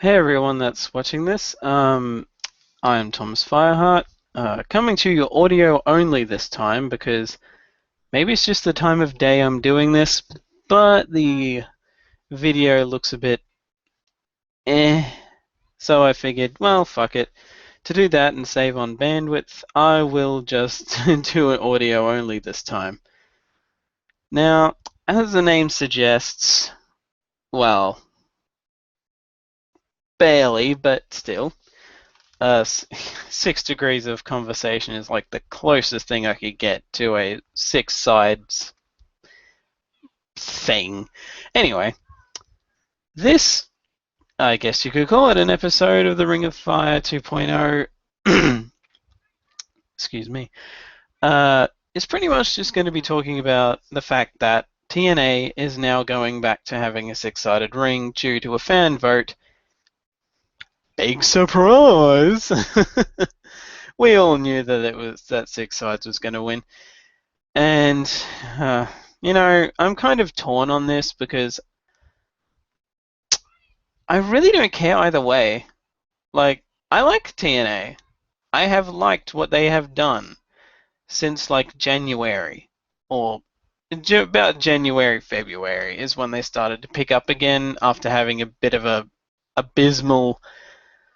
Hey everyone that's watching this. I am Thomas Fireheart, coming to you audio only this time because maybe it's just the time of day I'm doing this, but the video looks a bit eh. So I figured, well, fuck it. To do that and save on bandwidth, I will just do an audio only this time. Now, as the name suggests, well, barely, but still. 6 degrees of conversation is like the closest thing I could get to a six sides thing. Anyway, this, I guess you could call it an episode of the Ring of Fire 2.0. Excuse me. It's pretty much just going to be talking about the fact that TNA is now going back to having a six-sided ring due to a fan vote. Big surprise! We all knew that it was that six sides was going to win. And, I'm kind of torn on this because I really don't care either way. Like, I like TNA. I have liked what they have done since, like, January. Or about January, February is when they started to pick up again after having a bit of a abysmal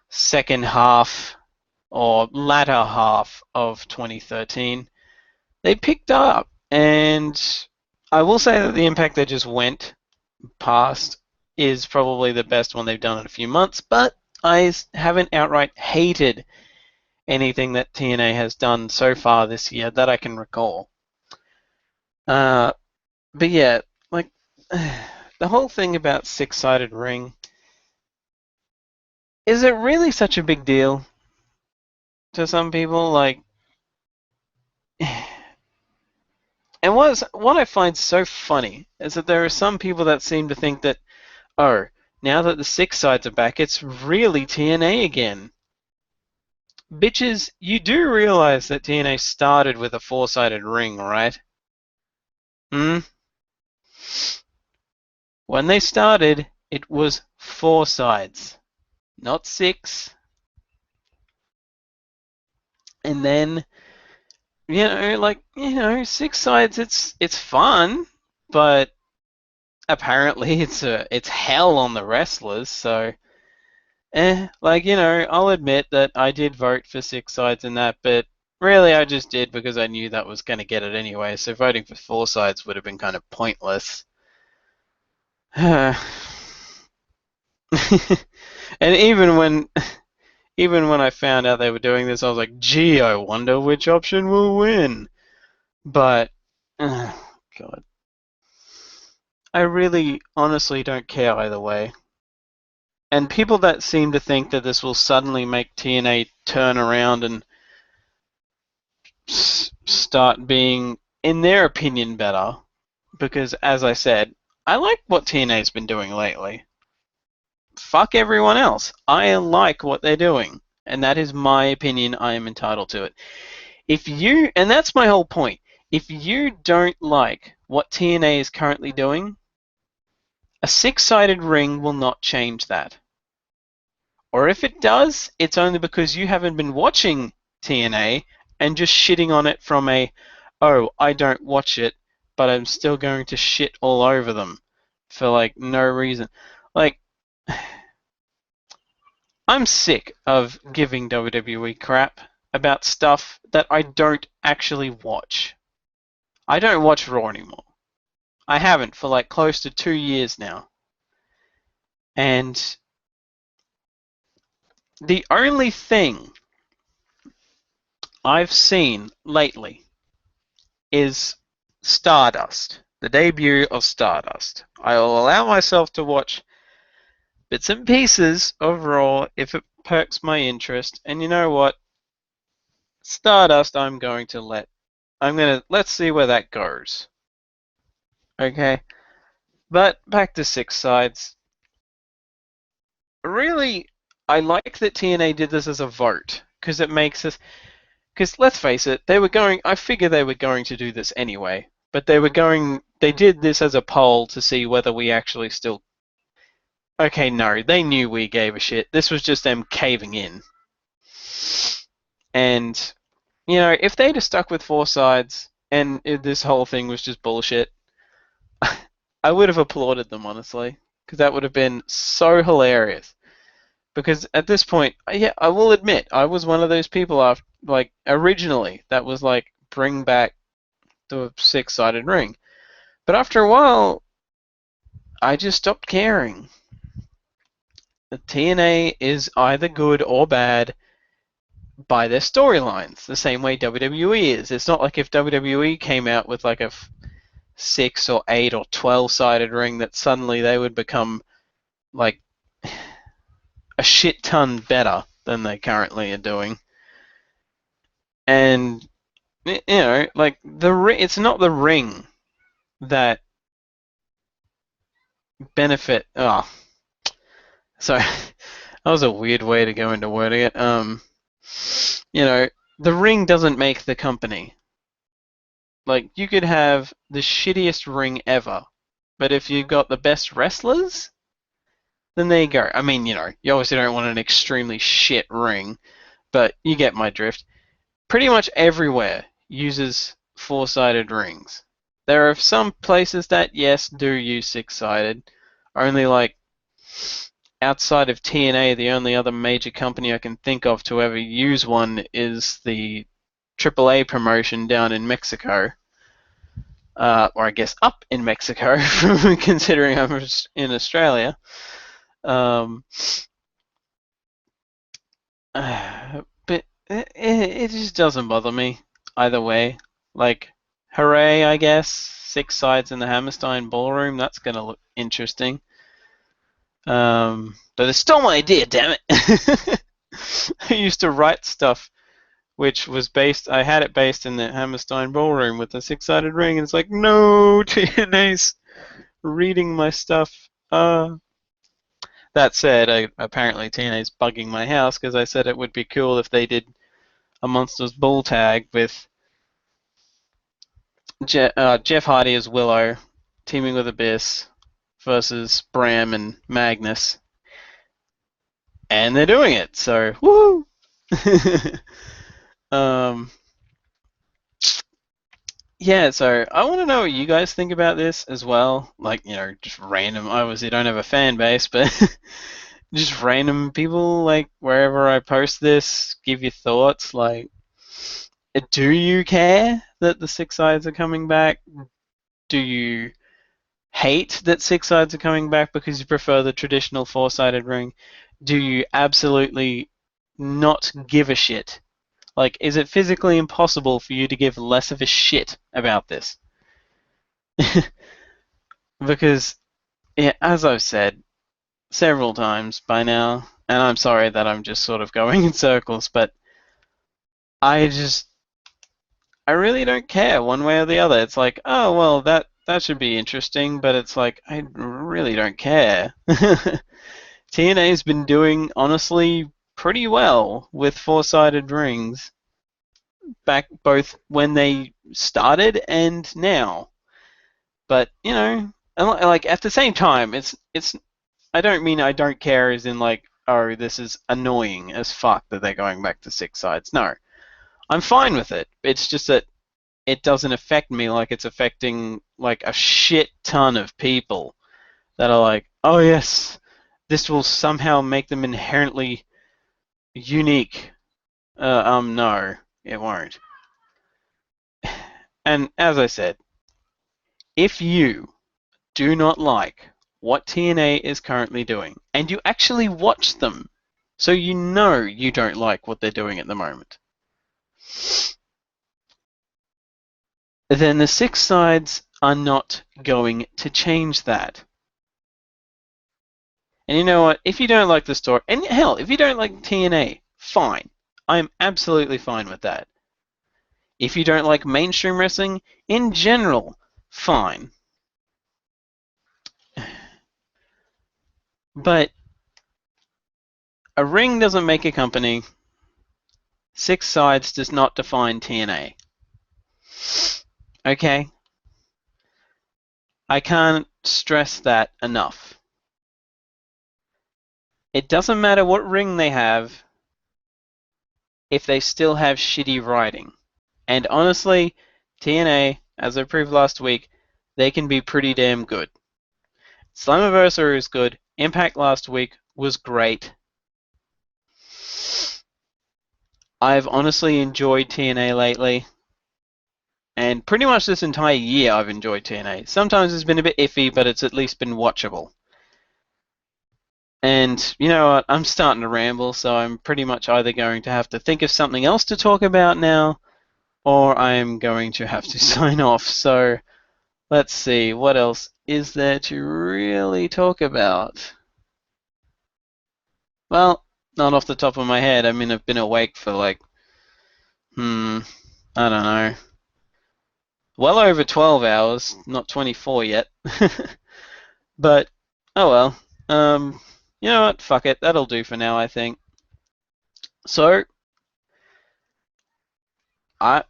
second half or latter half of 2013. They picked up, and I will say that the impact they just went past is probably the best one they've done in a few months, but I haven't outright hated anything that TNA has done so far this year that I can recall. But yeah, like, the whole thing about six-sided ring, is it really such a big deal to some people? Like, and what I find so funny is that there are some people that seem to think that, oh, now that the six sides are back, it's really TNA again. Bitches, you do realize that TNA started with a four-sided ring, right? Hmm? When they started, it was four sides, not six. And then, six sides, it's fun, but apparently it's hell on the wrestlers, so I'll admit that I did vote for six sides in that, but really I just did because I knew that was going to get it anyway, so voting for four sides would have been kind of pointless. And even when I found out they were doing this, I was like, gee, I wonder which option will win. But, God. I really honestly don't care either way. And people that seem to think that this will suddenly make TNA turn around and start being, in their opinion, better. Because, as I said, I like what TNA's been doing lately. Fuck everyone else. I like what they're doing. And that is my opinion. I am entitled to it. And that's my whole point. If you don't like what TNA is currently doing, a six-sided ring will not change that. Or if it does, it's only because you haven't been watching TNA and just shitting on it from oh, I don't watch it, but I'm still going to shit all over them for, like, no reason. Like, I'm sick of giving WWE crap about stuff that I don't actually watch. I don't watch Raw anymore. I haven't for, like, close to 2 years now. And the only thing I've seen lately is Stardust, the debut of Stardust. I will allow myself to watch bits and pieces of Raw if it perks my interest. And you know what? Stardust, let's see where that goes. Okay? But back to six sides. Really, I like that TNA did this as a vote, because it makes us. Because let's face it, I figure they were going to do this anyway, but they did this as a poll to see whether we actually still Okay, no, they knew we gave a shit. This was just them caving in. And, if they'd have stuck with four sides and this whole thing was just bullshit, I would have applauded them, honestly. Because that would have been so hilarious. Because at this point, yeah, I will admit, I was one of those people originally, that was like, bring back the six-sided ring. But after a while, I just stopped caring. The TNA is either good or bad by their storylines, the same way WWE is. It's not like if WWE came out with like a 6 or 8 or 12-sided ring that suddenly they would become like a shit ton better than they currently are doing. And like it's not the ring that benefit. Oh, sorry, that was a weird way to go into wording it. The ring doesn't make the company. Like, you could have the shittiest ring ever, but if you've got the best wrestlers, then there you go. I mean, you obviously don't want an extremely shit ring, but you get my drift. Pretty much everywhere uses four-sided rings. There are some places that, yes, do use six-sided. Only, like, outside of TNA, the only other major company I can think of to ever use one is the AAA promotion down in Mexico. Or I guess up in Mexico, considering I'm in Australia. But it just doesn't bother me either way. Like, hooray, I guess. 6 sides in the Hammerstein Ballroom. That's going to look interesting. But it's still my idea, damn it. I used to write stuff which was I had it based in the Hammerstein Ballroom with the 6-sided ring, and it's like, no, TNA's reading my stuff. That said, apparently TNA's bugging my house because I said it would be cool if they did a Monsters Ball tag with Jeff Hardy as Willow teaming with Abyss versus Bram and Magnus. And they're doing it, so woo! Yeah, so I want to know what you guys think about this as well. Like, just random. I obviously don't have a fan base, but just random people, like, wherever I post this, give your thoughts. Like, do you care that the 6 sides are coming back? Do you hate that 6 sides are coming back because you prefer the traditional four-sided ring? Do you absolutely not give a shit? Like, is it physically impossible for you to give less of a shit about this? Because, yeah, as I've said several times by now, and I'm sorry that I'm just sort of going in circles, but I really don't care one way or the other. It's like, oh, well, that should be interesting, but it's like, I really don't care. TNA's been doing, honestly, pretty well with four-sided rings, back both when they started and now. But, like, at the same time, it's I don't mean I don't care as in like, oh, this is annoying as fuck that they're going back to 6 sides. No. I'm fine with it. It's just that it doesn't affect me like it's affecting like a shit ton of people that are like, oh yes, this will somehow make them inherently unique. No, it won't. And as I said, if you do not like what TNA is currently doing, and you actually watch them, so you know you don't like what they're doing at the moment, then the 6 sides are not going to change that. And you know what? If you don't like the story, and hell, if you don't like TNA, fine. I'm absolutely fine with that. If you don't like mainstream wrestling in general, fine. But a ring doesn't make a company. 6 sides does not define TNA. Okay? I can't stress that enough. It doesn't matter what ring they have if they still have shitty writing. And honestly, TNA, as I proved last week, they can be pretty damn good. Slammiversary is good. Impact last week was great. I've honestly enjoyed TNA lately. And pretty much this entire year I've enjoyed TNA. Sometimes it's been a bit iffy, but it's at least been watchable. And you know what? I'm starting to ramble, so I'm pretty much either going to have to think of something else to talk about now, or I'm going to have to sign off. So let's see, what else is there to really talk about? Well, not off the top of my head. I mean, I've been awake for like, I don't know, well over 12 hours, not 24 yet. But, oh well. You know what? Fuck it. That'll do for now, I think. So, I'm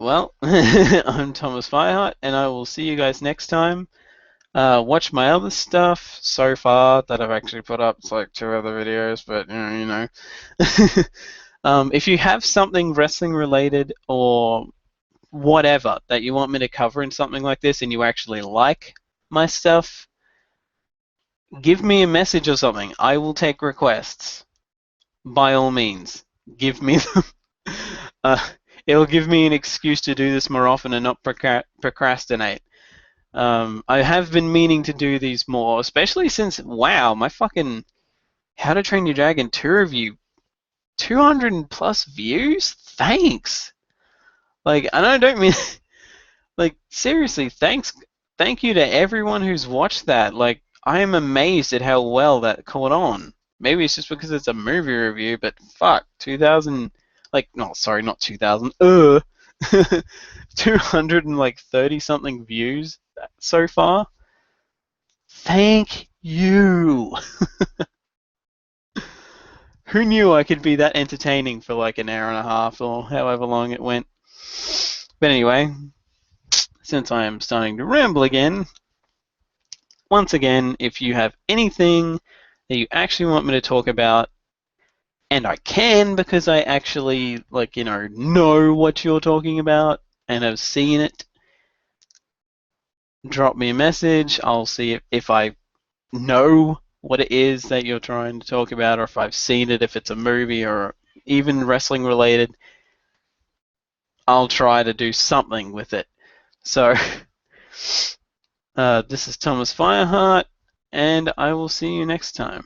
Thomas Fireheart, and I will see you guys next time. Watch my other stuff so far that I've actually put up. It's like 2 other videos, but you know. If you have something wrestling related or whatever that you want me to cover in something like this, and you actually like my stuff, give me a message or something. I will take requests. By all means, give me them. uh, it'll give me an excuse to do this more often and not procrastinate. I have been meaning to do these more, especially since, wow, my fucking How to Train Your Dragon 2 review, 200 plus views? Thanks! Like, and I don't mean, like, seriously, thank you to everyone who's watched that. Like, I am amazed at how well that caught on. Maybe it's just because it's a movie review, but fuck, 2000, like, no, sorry, not 2000, 230 something views so far. Thank you. Who knew I could be that entertaining for like an hour and a half or however long it went? But anyway, since I am starting to ramble again, once again, if you have anything that you actually want me to talk about, and I can because I actually, like, know what you're talking about and have seen it, drop me a message. I'll see if I know what it is that you're trying to talk about, or if I've seen it, if it's a movie or even wrestling related. I'll try to do something with it. So, this is Thomas Fireheart, and I will see you next time.